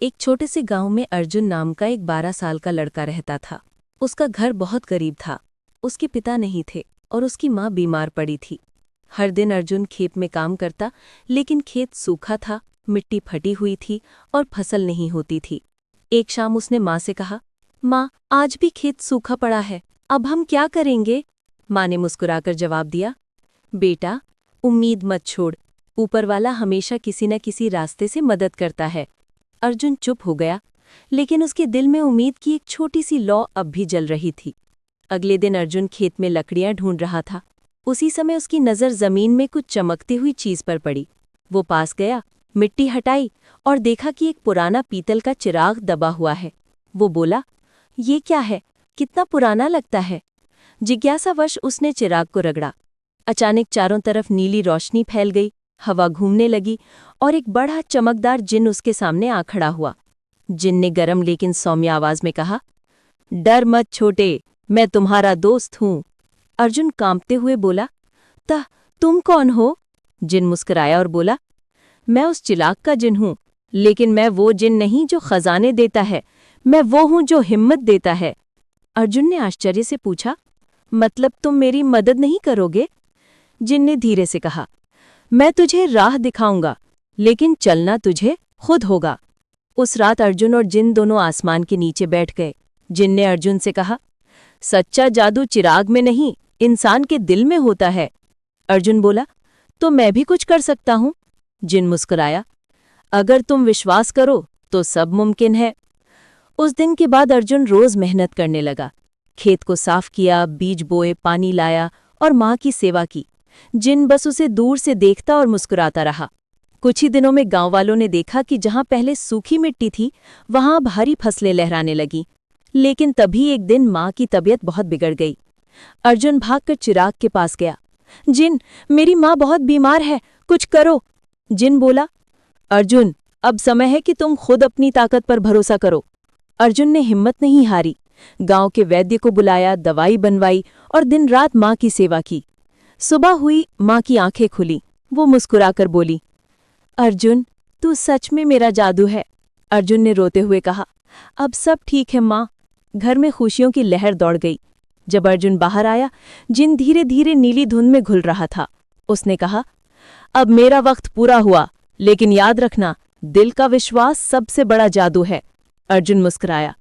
एक छोटे से गांव में अर्जुन नाम का एक 12 साल का लड़का रहता था। उसका घर बहुत करीब था। उसके पिता नहीं थे और उसकी माँ बीमार पड़ी थी। हर दिन अर्जुन खेत में काम करता, लेकिन खेत सूखा था, मिट्टी फटी हुई थी और फसल नहीं होती थी। एक शाम उसने माँ से कहा, माँ, आज भी खेत सूखा पड़ा है, अब हम क्या करेंगे? माँ ने मुस्कुराकर जवाब दिया, बेटा, उम्मीद मत छोड़, ऊपर वाला हमेशा किसी न किसी रास्ते से मदद करता है। अर्जुन चुप हो गया, लेकिन उसके दिल में उम्मीद की एक छोटी सी लौ अब भी जल रही थी। अगले दिन अर्जुन खेत में लकड़ियां ढूंढ रहा था। उसी समय उसकी नज़र जमीन में कुछ चमकती हुई चीज पर पड़ी। वो पास गया, मिट्टी हटाई और देखा कि एक पुराना पीतल का चिराग दबा हुआ है। वो बोला, ये क्या है? कितना पुराना लगता है। जिज्ञासावश उसने चिराग को रगड़ा। अचानक चारों तरफ नीली रोशनी फैल गई, हवा घूमने लगी और एक बड़ा चमकदार जिन उसके सामने आ खड़ा हुआ। जिन ने गरम लेकिन सौम्य आवाज में कहा, डर मत छोटे, मैं तुम्हारा दोस्त हूं। अर्जुन कांपते हुए बोला, तुम कौन हो? जिन मुस्कुराया और बोला, मैं उस चिराग का जिन हूं, लेकिन मैं वो जिन नहीं जो खजाने देता है, मैं वो हूं जो हिम्मत देता है। अर्जुन ने आश्चर्य से पूछा, मतलब तुम मेरी मदद नहीं करोगे? जिन ने धीरे से कहा, मैं तुझे राह दिखाऊंगा, लेकिन चलना तुझे खुद होगा। उस रात अर्जुन और जिन दोनों आसमान के नीचे बैठ गए। जिन ने अर्जुन से कहा, सच्चा जादू चिराग में नहीं, इंसान के दिल में होता है। अर्जुन बोला, तो मैं भी कुछ कर सकता हूं? जिन मुस्कुराया, अगर तुम विश्वास करो तो सब मुमकिन है। उस दिन के बाद अर्जुन रोज मेहनत करने लगा। खेत को साफ किया, बीज बोए, पानी लाया और माँ की सेवा की। जिन बस उसे दूर से देखता और मुस्कुराता रहा। कुछ ही दिनों में गांव वालों ने देखा कि जहां पहले सूखी मिट्टी थी, वहां भारी फसलें लहराने लगीं। लेकिन तभी एक दिन माँ की तबीयत बहुत बिगड़ गई। अर्जुन भागकर चिराग के पास गया। जिन, मेरी माँ बहुत बीमार है, कुछ करो। जिन बोला, अर्जुन, अब समय है कि तुम खुद अपनी ताकत पर भरोसा करो। अर्जुन ने हिम्मत नहीं हारी। गांव के वैद्य को बुलाया, दवाई बनवाई और दिन रात माँ की सेवा की। सुबह हुई, माँ की आंखें खुली। वो मुस्कुराकर बोली, अर्जुन, तू सच में मेरा जादू है। अर्जुन ने रोते हुए कहा, अब सब ठीक है माँ। घर में खुशियों की लहर दौड़ गई। जब अर्जुन बाहर आया, जिन धीरे धीरे नीली धुंध में घुल रहा था। उसने कहा, अब मेरा वक्त पूरा हुआ, लेकिन याद रखना, दिल का विश्वास सबसे बड़ा जादू है। अर्जुन मुस्कुराया,